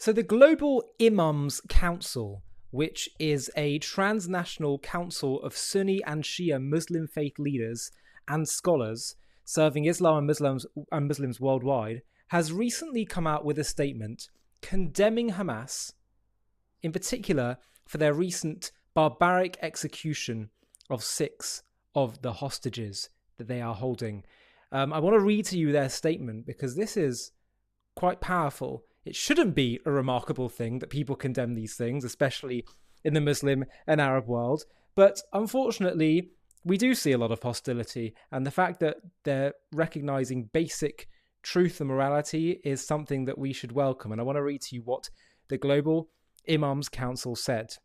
So the Global Imams Council, which is a transnational council of Sunni and Shia Muslim faith leaders and scholars serving Islam and Muslims worldwide, has recently come out with a statement condemning Hamas, in particular for their recent barbaric execution of 6 of the hostages that they are holding. I want to read to you their statement because this is quite powerful. It shouldn't be a remarkable thing that people condemn these things, especially in the Muslim and Arab world. But unfortunately, we do see a lot of hostility. And the fact that they're recognizing basic truth and morality is something that we should welcome. And I want to read to you what the Global Imams Council said.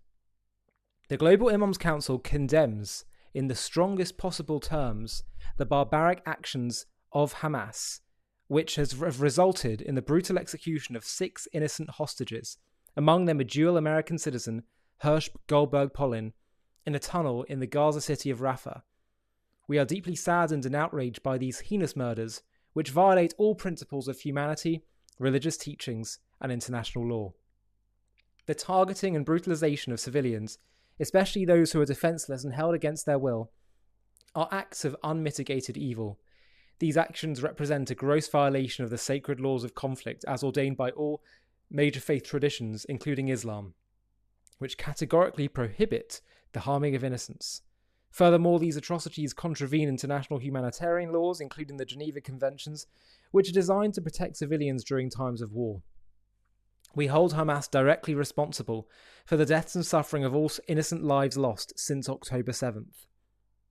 The Global Imams Council condemns, in the strongest possible terms, the barbaric actions of Hamas, which have resulted in the brutal execution of 6 innocent hostages, among them a dual American citizen, Hirsch Goldberg Polin, in a tunnel in the Gaza city of Rafah. We are deeply saddened and outraged by these heinous murders, which violate all principles of humanity, religious teachings, and international law. The targeting and brutalization of civilians, especially those who are defenseless and held against their will, are acts of unmitigated evil. These actions represent a gross violation of the sacred laws of conflict as ordained by all major faith traditions, including Islam, which categorically prohibit the harming of innocents. Furthermore, these atrocities contravene international humanitarian laws, including the Geneva Conventions, which are designed to protect civilians during times of war. We hold Hamas directly responsible for the deaths and suffering of all innocent lives lost since October 7th.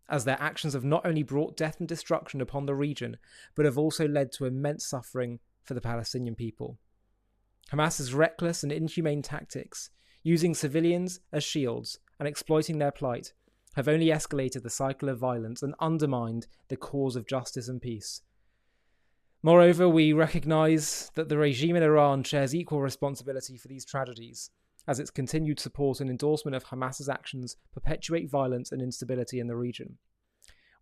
As their actions have not only brought death and destruction upon the region, but have also led to immense suffering for the Palestinian people. Hamas's reckless and inhumane tactics, using civilians as shields and exploiting their plight, have only escalated the cycle of violence and undermined the cause of justice and peace. Moreover, we recognise that the regime in Iran shares equal responsibility for these tragedies, as its continued support and endorsement of Hamas's actions perpetuate violence and instability in the region.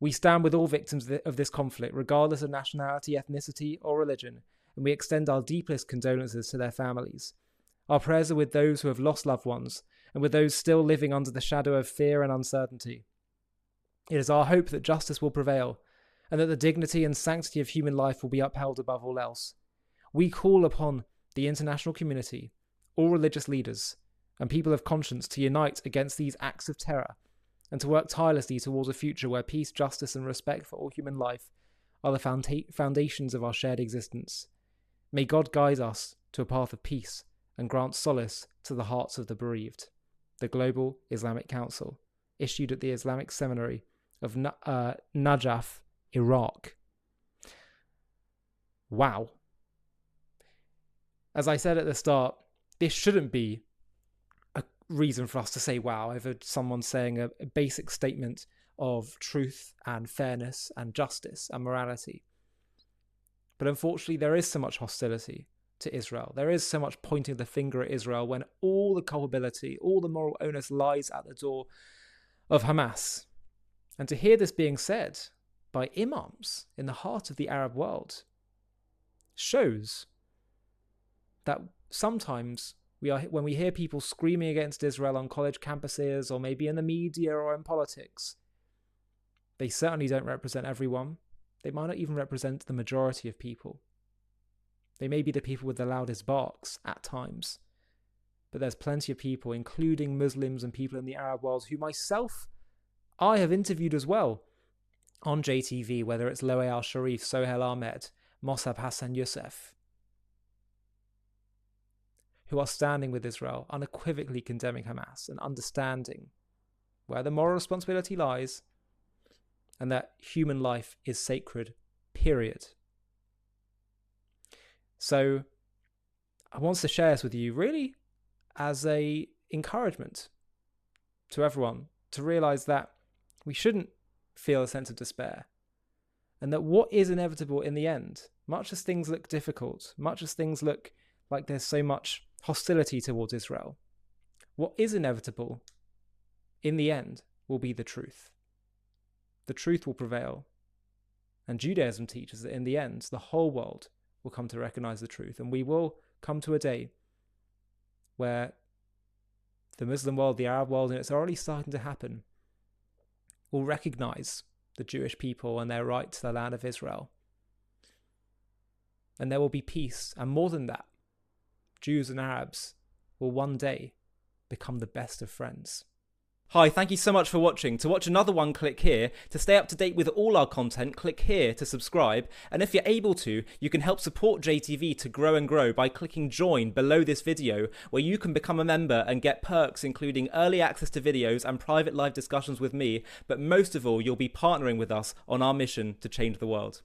We stand with all victims of this conflict, regardless of nationality, ethnicity, or religion, and we extend our deepest condolences to their families. Our prayers are with those who have lost loved ones, and with those still living under the shadow of fear and uncertainty. It is our hope that justice will prevail, and that the dignity and sanctity of human life will be upheld above all else. We call upon the international community, all religious leaders, and people of conscience to unite against these acts of terror and to work tirelessly towards a future where peace, justice, and respect for all human life are the foundations of our shared existence. May God guide us to a path of peace and grant solace to the hearts of the bereaved. The Global Islamic Council, issued at the Islamic Seminary of Najaf, Iraq. Wow. As I said at the start, this shouldn't be a reason for us to say wow over someone saying a basic statement of truth and fairness and justice and morality. But unfortunately, there is so much hostility to Israel. There is so much pointing the finger at Israel when all the culpability, all the moral onus lies at the door of Hamas. And to hear this being said by imams in the heart of the Arab world shows that sometimes when we hear people screaming against Israel on college campuses or maybe in the media or in politics, they certainly don't represent everyone. They might not even represent the majority of people. They may be the people with the loudest barks at times, but there's plenty of people, including Muslims and people in the Arab world, who I have interviewed as well on JTV, whether it's Loe al-Sharif, Sohail Ahmed, Mossab Hassan Youssef, who are standing with Israel, unequivocally condemning Hamas and understanding where the moral responsibility lies and that human life is sacred, period. So I want to share this with you really as a encouragement to everyone to realize that we shouldn't feel a sense of despair, and that what is inevitable in the end, much as things look difficult, much as things look like there's so much hostility towards Israel, what is inevitable in the end will be the truth. The truth will prevail. And Judaism teaches that in the end, the whole world will come to recognize the truth, and we will come to a day where the Muslim world, the Arab world, and it's already starting to happen, will recognize the Jewish people and their right to the land of Israel. And there will be peace. And more than that, Jews and Arabs will one day become the best of friends. Hi, thank you so much for watching. To watch another one, click here. To stay up to date with all our content, click here to subscribe. And if you're able to, you can help support JTV to grow and grow by clicking join below this video, where you can become a member and get perks including early access to videos and private live discussions with me. But most of all, you'll be partnering with us on our mission to change the world.